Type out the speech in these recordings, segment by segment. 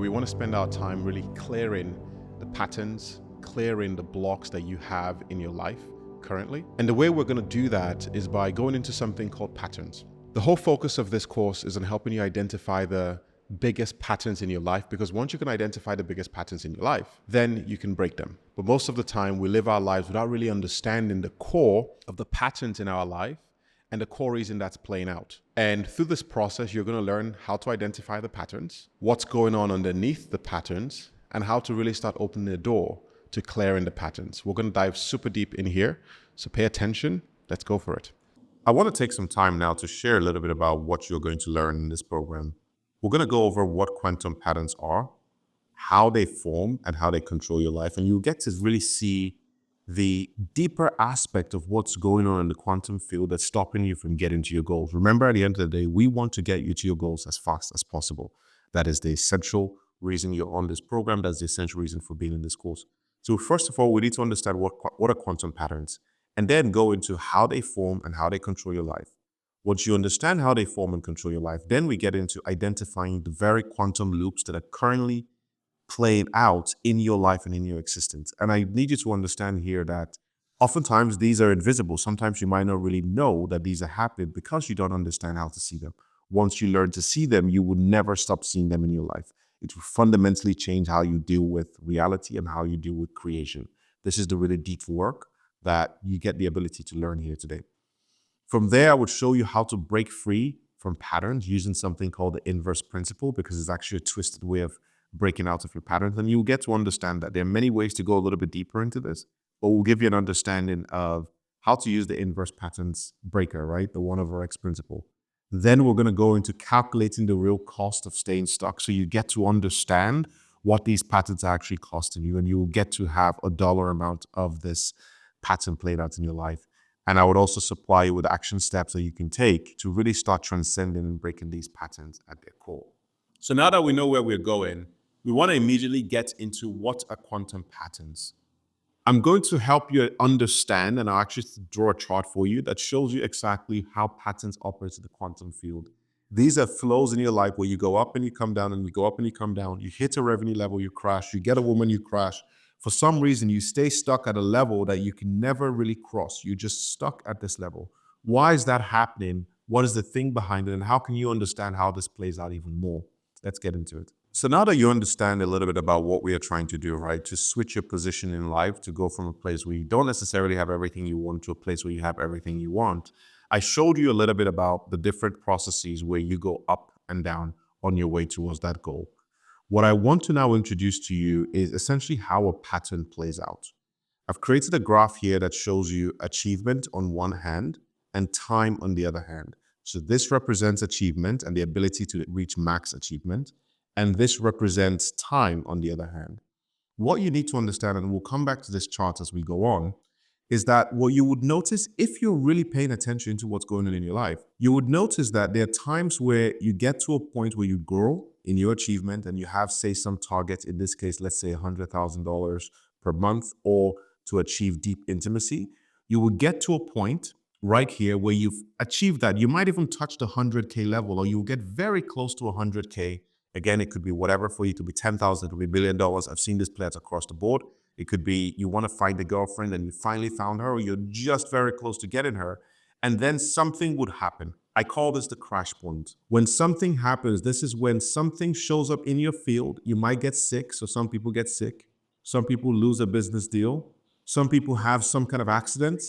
we want to spend our time really clearing the patterns, clearing the blocks that you have in your life currently. And the way we're going to do that is by going into something called patterns. The whole focus of this course is on helping you identify the biggest patterns in your life, because once you can identify the biggest patterns in your life, then you can break them. But most of the time, we live our lives without really understanding the core of the patterns in our life and the core reason that's playing out. And through this process, you're going to learn how to identify the patterns, what's going on underneath the patterns, and how to really start opening the door to clearing the patterns. We're going to dive super deep in here, so pay attention. Let's go for it. I want to take some time now to share a little bit about what you're going to learn in this program. We're going to go over what quantum patterns are, how they form, and how they control your life. And you'll get to really see the deeper aspect of what's going on in the quantum field that's stopping you from getting to your goals. Remember, at the end of the day, we want to get you to your goals as fast as possible. That is the essential reason you're on this program. That's the essential reason for being in this course. So first of all, we need to understand what are quantum patterns, and then go into how they form and how they control your life. Once you understand how they form and control your life, then we get into identifying the very quantum loops that are currently playing out in your life and in your existence. And I need you to understand here that oftentimes these are invisible. Sometimes you might not really know that these are happening because you don't understand how to see them. Once you learn to see them, you will never stop seeing them in your life. It will fundamentally change how you deal with reality and how you deal with creation. This is the really deep work that you get the ability to learn here today. From there, I would show you how to break free from patterns using something called the inverse principle, because it's actually a twisted way of breaking out of your patterns. And you'll get to understand that there are many ways to go a little bit deeper into this, but we'll give you an understanding of how to use the inverse patterns breaker, right? The 1/x principle. Then we're going to go into calculating the real cost of staying stuck. So you get to understand what these patterns are actually costing you, and you will get to have a dollar amount of this pattern played out in your life. And I would also supply you with action steps that you can take to really start transcending and breaking these patterns at their core. So now that we know where we're going, we want to immediately get into what are quantum patterns. I'm going to help you understand, and I'll actually draw a chart for you that shows you exactly how patterns operate in the quantum field. These are flows in your life where you go up and you come down, and you go up and you come down. You hit a revenue level, you crash. You get a woman, you crash. For some reason, you stay stuck at a level that you can never really cross. You're just stuck at this level. Why is that happening? What is the thing behind it? And how can you understand how this plays out even more? Let's get into it. So now that you understand a little bit about what we are trying to do, right, to switch your position in life, to go from a place where you don't necessarily have everything you want to a place where you have everything you want, I showed you a little bit about the different processes where you go up and down on your way towards that goal. What I want to now introduce to you is essentially how a pattern plays out. I've created a graph here that shows you achievement on one hand and time on the other hand. So this represents achievement and the ability to reach max achievement. And this represents time on the other hand. What you need to understand, and we'll come back to this chart as we go on, is that what you would notice if you're really paying attention to what's going on in your life, you would notice that there are times where you get to a point where you grow in your achievement and you have, say, some target, in this case, let's say $100,000 per month, or to achieve deep intimacy. You will get to a point right here where you've achieved that. You might even touch the 100K level, or you'll get very close to 100K. Again, it could be whatever for you. It could be 10,000, it could be $1 billion. I've seen this play out across the board. It could be you want to find a girlfriend and you finally found her, or you're just very close to getting her, and then something would happen. I call this the crash point. When something happens, this is when something shows up in your field. You might get sick, so some people get sick. Some people lose a business deal. Some people have some kind of accident,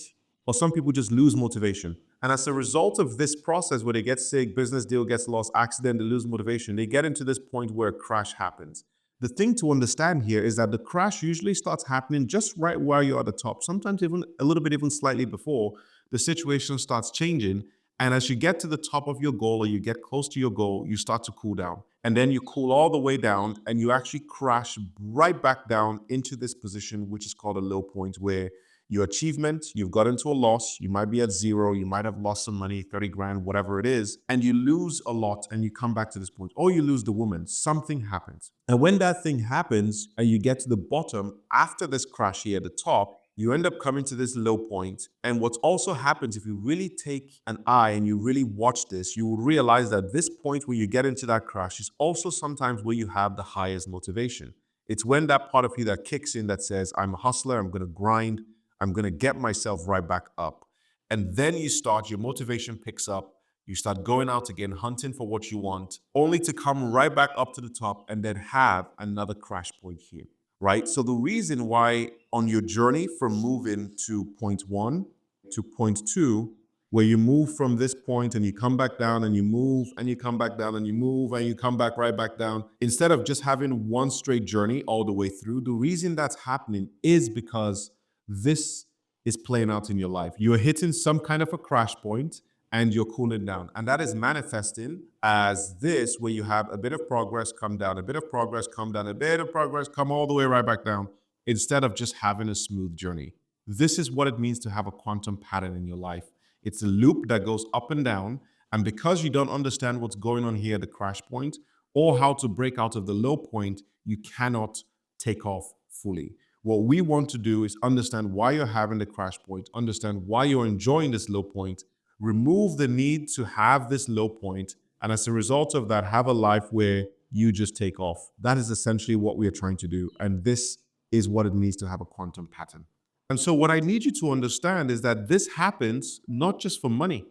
or some people just lose motivation. And as a result of this process where they get sick, business deal gets lost, accident, they lose motivation, they get into this point where a crash happens. The thing to understand here is that the crash usually starts happening just right where you're at the top, sometimes even a little bit even slightly before the situation starts changing. And as you get to the top of your goal, or you get close to your goal, you start to cool down. And then you cool all the way down and you actually crash right back down into this position, which is called a low point, where your achievement, you've got into a loss, you might be at zero, you might have lost some money, 30 grand, whatever it is, and you lose a lot and you come back to this point, or you lose the woman, something happens. And when that thing happens and you get to the bottom after this crash here at the top, You end up coming to this low point. And what also happens, if you really take an eye and you really watch this, you will realize that this point where you get into that crash is also sometimes where you have the highest motivation. It's when that part of you that kicks in that says, I'm a hustler, I'm going to grind, I'm going to get myself right back up. And then you start, your motivation picks up, you start going out again, hunting for what you want, only to come right back up to the top and then have another crash point here, right? So the reason why on your journey from moving to point one to point two, where you move from this point and you come back down and you move and you come back down and you move and you come back right back down, instead of just having one straight journey all the way through, the reason that's happening is because this is playing out in your life. You're hitting some kind of a crash point and you're cooling down. And that is manifesting as this, where you have a bit of progress come down, a bit of progress come down, a bit of progress come all the way right back down, instead of just having a smooth journey. This is what it means to have a quantum pattern in your life. It's a loop that goes up and down. And because you don't understand what's going on here at the crash point or how to break out of the low point, you cannot take off fully. What we want to do is understand why you're having the crash point, understand why you're enjoying this low point, remove the need to have this low point, and as a result of that, have a life where you just take off. That is essentially what we are trying to do. And this is what it means to have a quantum pattern. And so what I need you to understand is that this happens not just for money.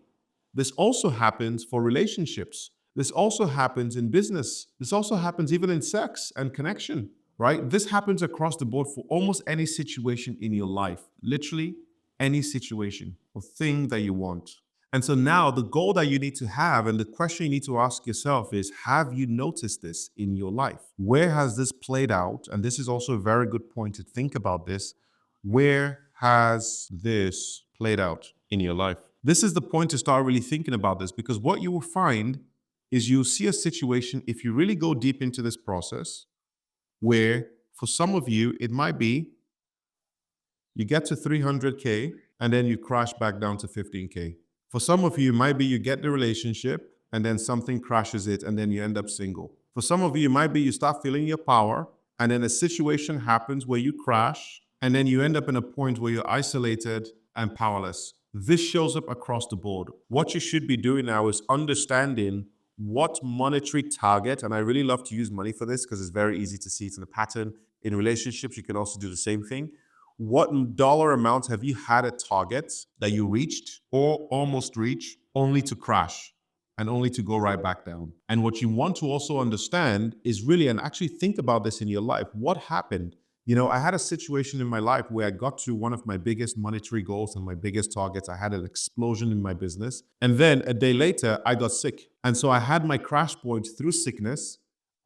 This also happens for relationships. This also happens in business. This also happens even in sex and connection, right? This happens across the board for almost any situation in your life. Literally any situation or thing that you want. And so now the goal that you need to have and the question you need to ask yourself is, have you noticed this in your life? Where has this played out? And this is also a very good point to think about this. Where has this played out in your life? This is the point to start really thinking about this, because what you will find is you'll see a situation, if you really go deep into this process, where for some of you, it might be you get to 300K and then you crash back down to 15K. For some of you, it might be you get the relationship and then something crashes it and then you end up single. For some of you, it might be you start feeling your power and then a situation happens where you crash and then you end up in a point where you're isolated and powerless. This shows up across the board. What you should be doing now is understanding what monetary target, and I really love to use money for this because it's very easy to see it's in a pattern. In relationships, you can also do the same thing. What dollar amount have you had a target that you reached or almost reached only to crash and only to go right back down? And what you want to also understand is really, and actually think about this in your life, what happened? You know, I had a situation in my life where I got to one of my biggest monetary goals and my biggest targets. I had an explosion in my business. And then a day later, I got sick. And so I had my crash point through sickness.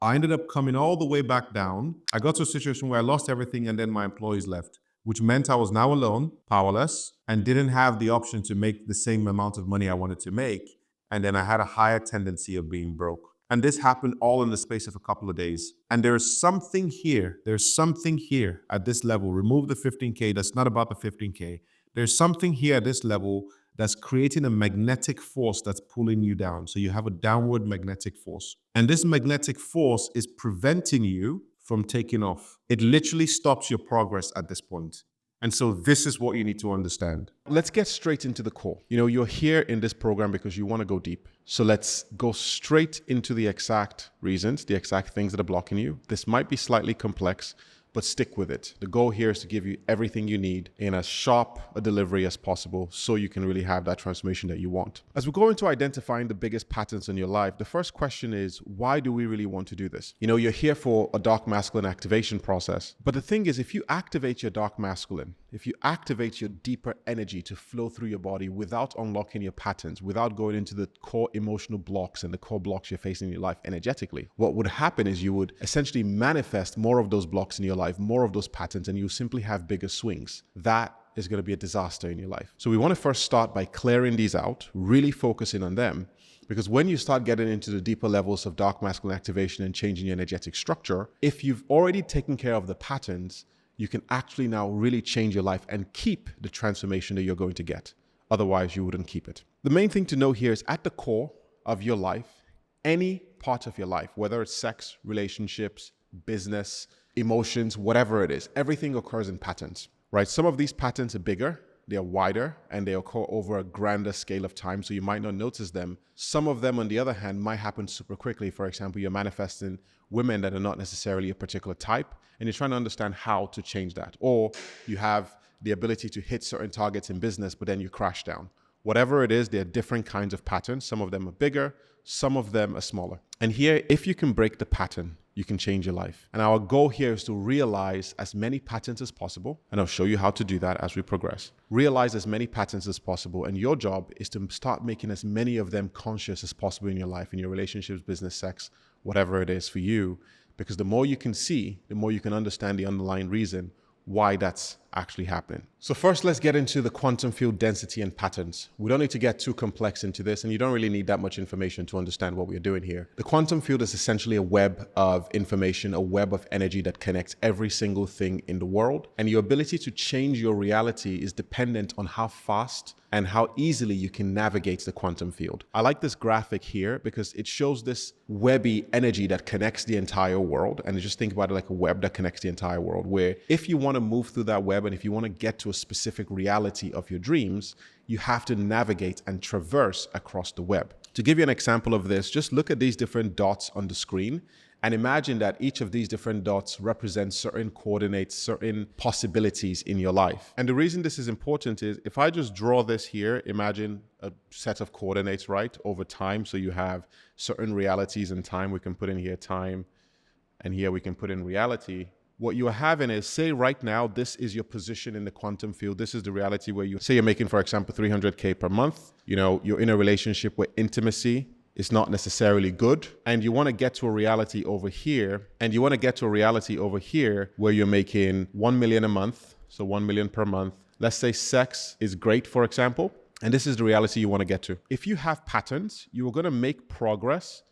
I ended up coming all the way back down. I got to a situation where I lost everything and then my employees left, which meant I was now alone, powerless, and didn't have the option to make the same amount of money I wanted to make. And then I had a higher tendency of being broke. And this happened all in the space of a couple of days. And there's something here at this level. Remove the 15K, that's not about the 15K. There's something here at this level that's creating a magnetic force that's pulling you down. So you have a downward magnetic force. And this magnetic force is preventing you from taking off. It literally stops your progress at this point. And so this is what you need to understand. Let's get straight into the core. You know, you're here in this program because you want to go deep. So let's go straight into the exact reasons, the exact things that are blocking you. This might be slightly complex, but stick with it. The goal here is to give you everything you need in as sharp a delivery as possible so you can really have that transformation that you want. As we go into identifying the biggest patterns in your life, the first question is, why do we really want to do this? You know, you're here for a dark masculine activation process. But the thing is, if you activate your dark masculine, if you activate your deeper energy to flow through your body without unlocking your patterns, without going into the core emotional blocks and the core blocks you're facing in your life energetically, what would happen is you would essentially manifest more of those blocks in your life, more of those patterns, and you simply have bigger swings. That is going to be a disaster in your life. So we want to first start by clearing these out, really focusing on them. Because when you start getting into the deeper levels of dark masculine activation and changing your energetic structure, if you've already taken care of the patterns, you can actually now really change your life and keep the transformation that you're going to get. Otherwise, you wouldn't keep it. The main thing to know here is at the core of your life, any part of your life, whether it's sex, relationships, business, emotions, whatever it is, everything occurs in patterns. right? Some of these patterns are bigger, they're wider, and they occur over a grander scale of time, so you might not notice them. Some of them, on the other hand, might happen super quickly. For example, you're manifesting women that are not necessarily a particular type, and you're trying to understand how to change that. Or you have the ability to hit certain targets in business, but then you crash down. Whatever it is, there are different kinds of patterns. Some of them are bigger, some of them are smaller. And here, if you can break the pattern, you can change your life. And our goal here is to realize as many patterns as possible. And I'll show you how to do that as we progress. Realize as many patterns as possible. And your job is to start making as many of them conscious as possible in your life, in your relationships, business, sex, whatever it is for you. Because the more you can see, the more you can understand the underlying reason why that's actually happening. So first, let's get into the quantum field density and patterns. We don't need to get too complex into this, and you don't really need that much information to understand what we're doing here. The quantum field is essentially a web of information, a web of energy that connects every single thing in the world. And your ability to change your reality is dependent on how fast and how easily you can navigate the quantum field. I like this graphic here because it shows this webby energy that connects the entire world. And just think about it like a web that connects the entire world, where if you want to move through that web and if you want to get to a specific reality of your dreams, you have to navigate and traverse across the web. To give you an example of this, just look at these different dots on the screen and imagine that each of these different dots represents certain coordinates, certain possibilities in your life. And the reason this is important is if I just draw this here, imagine a set of coordinates, right, over time. So you have certain realities in time. We can put in here time, and here we can put in reality. What you are having is, say right now, this is your position in the quantum field. This is the reality where you say you're making, for example, 300K per month. You know, you're in a relationship where intimacy is not necessarily good. And you want to get to a reality over here. And you want to get to a reality over here where you're making 1 million a month. So 1 million per month. Let's say sex is great, for example. And this is the reality you want to get to. If you have patterns, you are going to make progress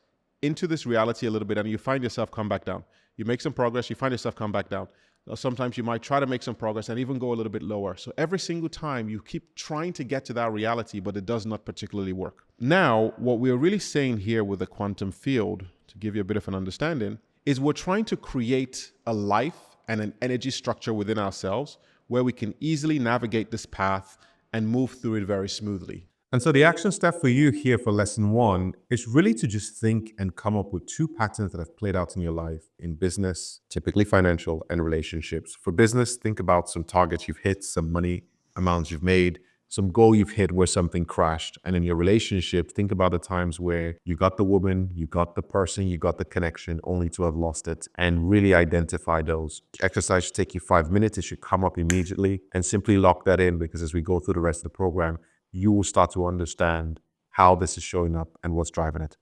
into this reality a little bit, and you find yourself come back down. You make some progress, you find yourself come back down. Sometimes you might try to make some progress and even go a little bit lower. So every single time you keep trying to get to that reality, but it does not particularly work. Now, what we're really saying here with the quantum field, to give you a bit of an understanding, is we're trying to create a life and an energy structure within ourselves where we can easily navigate this path and move through it very smoothly. And so the action step for you here for lesson 1 is really to just think and come up with 2 patterns that have played out in your life in business, typically financial, and relationships. For business, think about some targets you've hit, some money amounts you've made, some goal you've hit where something crashed. And in your relationship, think about the times where you got the woman, you got the person, you got the connection, only to have lost it, and really identify those. Exercise should take you 5 minutes. It should come up immediately, and simply lock that in, because as we go through the rest of the program, you will start to understand how this is showing up and what's driving it.